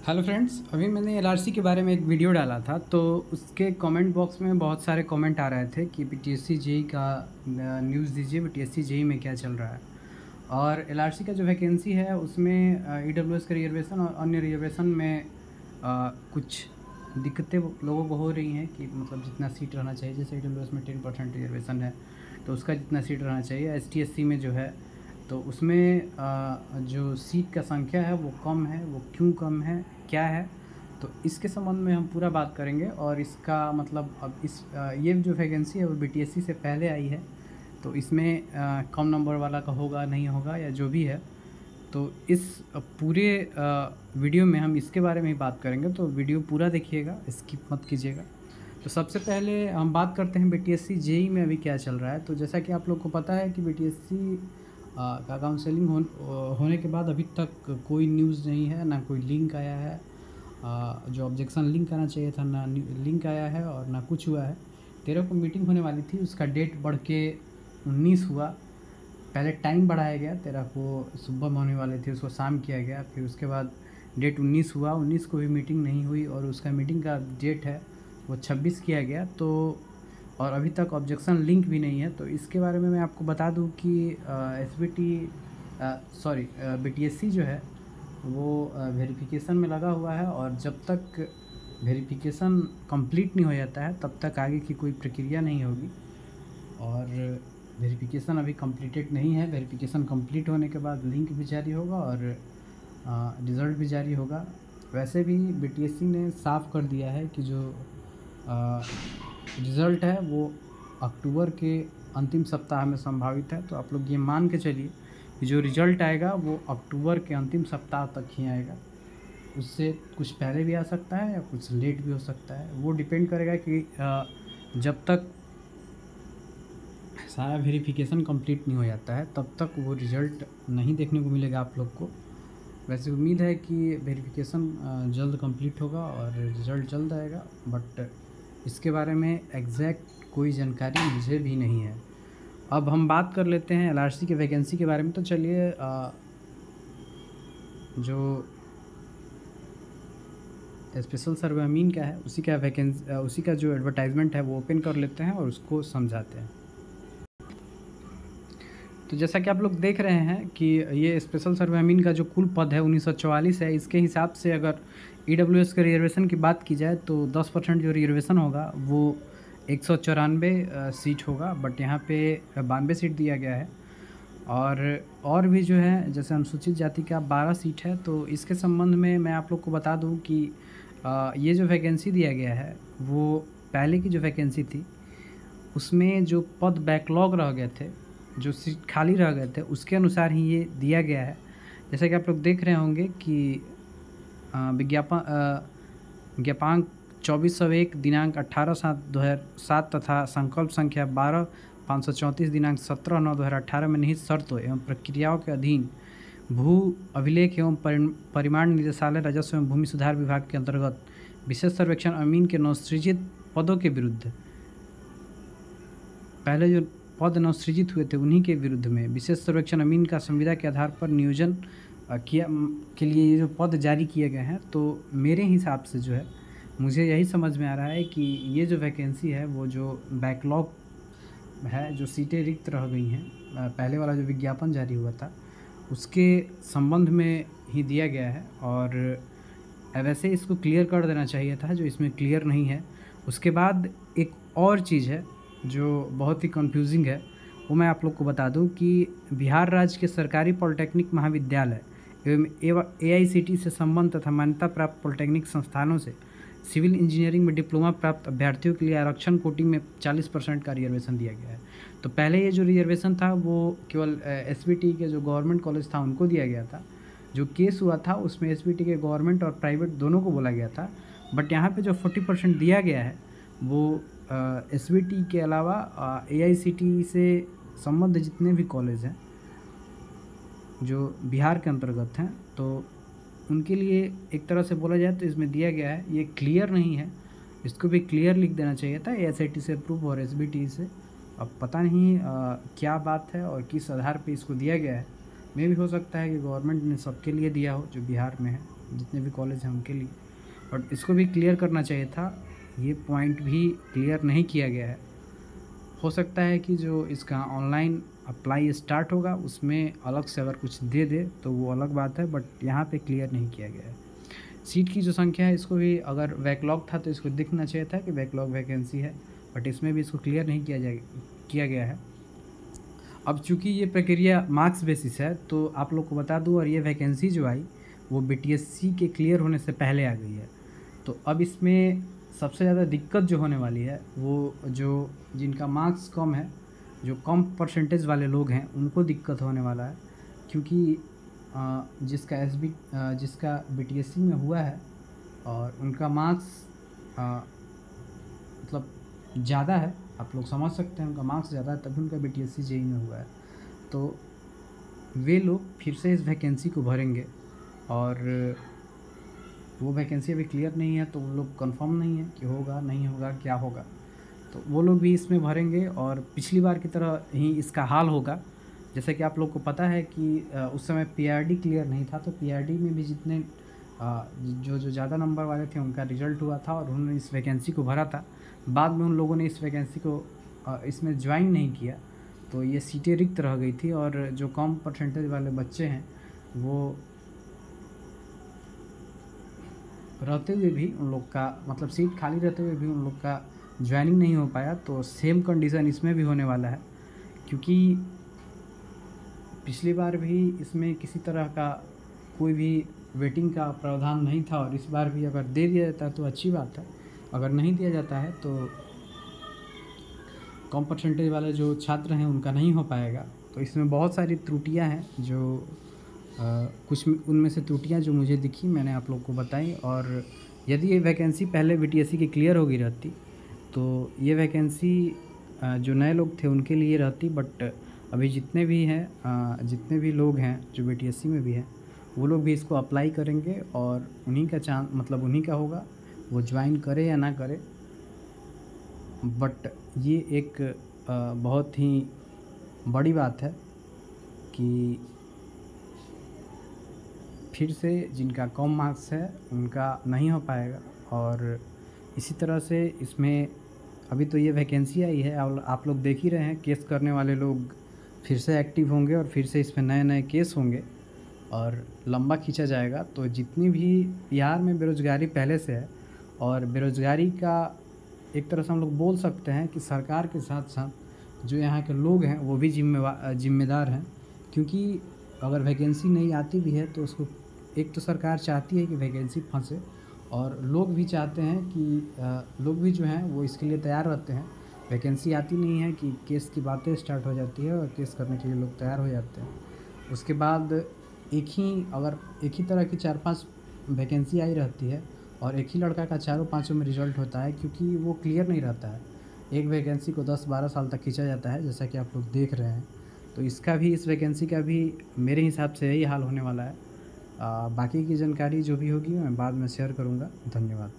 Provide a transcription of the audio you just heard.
Hello friends, अभी मैंने LRC के बारे में एक वीडियो डाला था। तो उसके कमेंट बॉक्स में बहुत सारे कमेंट आ रहे थे कि बीटीएससी जेई का न्यूज़ दीजिए, बीटीएससी जेई में क्या चल रहा है। और एलआरसी का जो वैकेंसी है उसमें ईडब्ल्यूएस का रिजर्वेशन और अन्य रिजर्वेशन में कुछ दिक्कतें लोगों को हो रही हैं कि मतलब जितना सीट रहना चाहिए, जैसे ईडब्ल्यूएस में 10% रिजर्वेशन है तो उसका जितना सीट रहना चाहिए, एसटीएससी में जो है तो उसमें जो सीट का संख्या है वो कम है। वो क्यों कम है, क्या है, तो इसके संबंध में हम पूरा बात करेंगे। और इसका मतलब अब ये जो वैकेंसी है वो बीटीएससी से पहले आई है, तो इसमें कम नंबर वाला का होगा नहीं होगा या जो भी है, तो इस पूरे वीडियो में हम इसके बारे में ही बात करेंगे। तो वीडियो पूरा देखिएगा, स्किप मत कीजिएगा। तो सबसे पहले हम बात करते हैं बीटीएससी जेई में अभी क्या चल रहा है। तो जैसा कि आप लोग को पता है कि बीटीएससी का काउंसलिंग होने के बाद अभी तक कोई न्यूज़ नहीं है, ना कोई लिंक आया है। जो ऑब्जेक्शन लिंक आना चाहिए था ना लिंक आया है और ना कुछ हुआ है। 13 को मीटिंग होने वाली थी, उसका डेट बढ़ के 19 हुआ। पहले टाइम बढ़ाया गया, 13 को सुबह में होने वाले थे उसको शाम किया गया, फिर उसके बाद डेट 19 हुआ। 19 को भी मीटिंग नहीं हुई और उसका मीटिंग का डेट है वो 26 किया गया। तो और अभी तक ऑब्जेक्शन लिंक भी नहीं है। तो इसके बारे में मैं आपको बता दूं कि बीटीएससी जो है वो वेरिफिकेशन में लगा हुआ है, और जब तक वेरिफिकेशन कंप्लीट नहीं हो जाता है तब तक आगे की कोई प्रक्रिया नहीं होगी। और वेरिफिकेशन अभी कंप्लीटेड नहीं है। वेरिफिकेशन कंप्लीट होने के बाद लिंक भी जारी होगा और रिज़ल्ट भी जारी होगा। वैसे भी बीटीएससी ने साफ़ कर दिया है कि जो रिज़ल्ट है वो अक्टूबर के अंतिम सप्ताह में संभावित है। तो आप लोग ये मान के चलिए कि जो रिज़ल्ट आएगा वो अक्टूबर के अंतिम सप्ताह तक ही आएगा। उससे कुछ पहले भी आ सकता है या कुछ लेट भी हो सकता है। वो डिपेंड करेगा कि जब तक सारा वेरिफिकेशन कंप्लीट नहीं हो जाता है तब तक वो रिज़ल्ट नहीं देखने को मिलेगा आप लोग को। वैसे उम्मीद है कि वेरिफिकेशन जल्द कंप्लीट होगा और रिज़ल्ट जल्द आएगा, बट इसके बारे में एग्जैक्ट कोई जानकारी मुझे भी नहीं है। अब हम बात कर लेते हैं एलआरसी के वैकेंसी के बारे में। तो चलिए जो स्पेशल सर्वे अमीन का है उसी का जो एडवर्टाइजमेंट है वो ओपन कर लेते हैं और उसको समझाते हैं। तो जैसा कि आप लोग देख रहे हैं कि ये स्पेशल सर्वे अमीन का जो कुल पद है 1944 है। इसके हिसाब से अगर ईडब्ल्यूएस के रिजर्वेशन की बात की जाए तो 10% जो रिजर्वेशन होगा वो 194 सीट होगा, बट यहाँ पे 92 सीट दिया गया है। और भी जो है जैसे अनुसूचित जाति का 12 सीट है। तो इसके संबंध में मैं आप लोग को बता दूं कि ये जो वैकेंसी दिया गया है वो पहले की जो वैकेंसी थी उसमें जो पद बैकलॉग रह गए थे, जो सीट खाली रह गए थे, उसके अनुसार ही ये दिया गया है। जैसा कि आप लोग देख रहे होंगे कि ज्ञापांक 2401 दिनांक 18/7/2007 तथा संकल्प संख्या 12/534 दिनांक 17/9/2018 में निहित शर्तों एवं प्रक्रियाओं के अधीन भू अभिलेख एवं परिमाण निदेशालय राजस्व एवं भूमि सुधार विभाग के अंतर्गत विशेष सर्वेक्षण अमीन के नवसृजित पदों के विरुद्ध, पहले जो पद नवसृजित हुए थे उन्हीं के विरुद्ध में विशेष सर्वेक्षण अमीन का संविदा के आधार पर नियोजन के लिए ये जो पद जारी किए गए हैं। तो मेरे हिसाब से जो है मुझे यही समझ में आ रहा है कि ये जो वैकेंसी है वो जो बैकलॉग है, जो सीटें रिक्त रह गई हैं, पहले वाला जो विज्ञापन जारी हुआ था उसके संबंध में ही दिया गया है। और वैसे इसको क्लियर कर देना चाहिए था, जो इसमें क्लियर नहीं है। उसके बाद एक और चीज़ है जो बहुत ही कंफ्यूजिंग है, वो मैं आप लोग को बता दूं कि बिहार राज्य के सरकारी पॉलिटेक्निक महाविद्यालय एवं एआईसीटी से संबंध तथा मान्यता प्राप्त पॉलिटेक्निक संस्थानों से सिविल इंजीनियरिंग में डिप्लोमा प्राप्त अभ्यर्थियों के लिए आरक्षण कोटिंग में 40% का रिजर्वेशन दिया गया है। तो पहले ये जो रिजर्वेशन था वो केवल एसबीटी के जो गवर्नमेंट कॉलेज था उनको दिया गया था। जो केस हुआ था उसमें एसबीटी के गवर्नमेंट और प्राइवेट दोनों को बोला गया था, बट यहाँ पे जो 40% दिया गया है वो एसबीटी के अलावा एआईसीटी से संबद्ध जितने भी कॉलेज हैं जो बिहार के अंतर्गत हैं, तो उनके लिए एक तरह से बोला जाए तो इसमें दिया गया है। ये क्लियर नहीं है, इसको भी क्लियर लिख देना चाहिए था एआईसीटी से अप्रूव और एसबीटी से। अब पता नहीं क्या बात है और किस आधार पे इसको दिया गया है। मे भी हो सकता है कि गवर्नमेंट ने सबके लिए दिया हो जो बिहार में है। जितने भी कॉलेज हैं उनके लिए, और इसको भी क्लियर करना चाहिए था। ये पॉइंट भी क्लियर नहीं किया गया है। हो सकता है कि जो इसका ऑनलाइन अप्लाई स्टार्ट होगा उसमें अलग से अगर कुछ दे दे तो वो अलग बात है, बट यहाँ पे क्लियर नहीं किया गया है। सीट की जो संख्या है इसको भी, अगर बैकलॉग था तो इसको दिखना चाहिए था कि बैकलॉग वैकेंसी है, बट इसमें भी इसको क्लियर नहीं किया गया है। अब चूँकि ये प्रक्रिया मार्क्स बेसिस है तो आप लोग को बता दूँ, और ये वैकेंसी जो आई वो बीटीएससी के क्लियर होने से पहले आ गई है। तो अब इसमें सबसे ज़्यादा दिक्कत जो होने वाली है वो जो जिनका मार्क्स कम है, जो कम परसेंटेज वाले लोग हैं उनको दिक्कत होने वाला है। क्योंकि जिसका बीटीएससी में हुआ है और उनका मार्क्स मतलब ज़्यादा है, आप लोग समझ सकते हैं, उनका मार्क्स ज़्यादा है तभी उनका बीटीएससी जेईई में हुआ है। तो वे लोग फिर से इस वैकेंसी को भरेंगे, और वो वैकेंसी अभी क्लियर नहीं है तो वो लोग कंफर्म नहीं है कि होगा नहीं होगा क्या होगा। तो वो लोग भी इसमें भरेंगे और पिछली बार की तरह ही इसका हाल होगा। जैसे कि आप लोग को पता है कि उस समय पीआरडी क्लियर नहीं था, तो पीआरडी में भी जितने जो ज़्यादा नंबर वाले थे उनका रिज़ल्ट हुआ था और उन्होंने इस वैकेंसी को भरा था। बाद में उन लोगों ने इस वैकेंसी को इसमें ज्वाइन नहीं किया, तो ये सीटें रिक्त रह गई थी, और जो कम परसेंटेज वाले बच्चे हैं वो रहते हुए भी उन लोग का मतलब सीट खाली रहते हुए भी उन लोग का ज्वाइनिंग नहीं हो पाया। तो सेम कंडीशन इसमें भी होने वाला है, क्योंकि पिछली बार भी इसमें किसी तरह का कोई भी वेटिंग का प्रावधान नहीं था, और इस बार भी अगर दे दिया जाता है तो अच्छी बात है। अगर नहीं दिया जाता है तो कम परसेंटेज वाले जो छात्र हैं उनका नहीं हो पाएगा। तो इसमें बहुत सारी त्रुटियां हैं, जो कुछ उनमें से त्रुटियां जो मुझे दिखी मैंने आप लोग को बताई। और यदि ये वैकेंसी पहले बीटीएससी की क्लियर हो गई रहती तो ये वैकेंसी जो नए लोग थे उनके लिए रहती, बट अभी जितने भी लोग हैं जो बीटीएससी में भी हैं वो लोग भी इसको अप्लाई करेंगे, और उन्हीं का चांस मतलब उन्हीं का होगा, वो ज्वाइन करे या ना करे। बट ये एक बहुत ही बड़ी बात है कि फिर से जिनका कम मार्क्स है उनका नहीं हो पाएगा। और इसी तरह से इसमें अभी तो ये वैकेंसी आई है, आप लोग देख ही रहे हैं, केस करने वाले लोग फिर से एक्टिव होंगे और फिर से इसमें नए नए केस होंगे और लंबा खींचा जाएगा। तो जितनी भी बिहार में बेरोज़गारी पहले से है, और बेरोज़गारी का एक तरह से हम लोग बोल सकते हैं कि सरकार के साथ साथ जो यहाँ के लोग हैं वो भी जिम्मेदार हैं। क्योंकि अगर वैकेंसी नहीं आती भी है तो उसको एक तो सरकार चाहती है कि वैकेंसी फंसे, और लोग भी चाहते हैं कि लोग भी जो हैं वो इसके लिए तैयार रहते हैं। वैकेंसी आती नहीं है कि केस की बातें स्टार्ट हो जाती है और केस करने के लिए लोग तैयार हो जाते हैं। उसके बाद अगर एक ही तरह की 4-5 वैकेंसी आई रहती है और एक ही लड़का का चारों पाँचों में रिज़ल्ट होता है, क्योंकि वो क्लियर नहीं रहता है। एक वैकेंसी को 10-12 साल तक खींचा जाता है, जैसा कि आप लोग देख रहे हैं। तो इस वैकेंसी का भी मेरे हिसाब से यही हाल होने वाला है। बाकी की जानकारी जो भी होगी मैं बाद में शेयर करूँगा। धन्यवाद।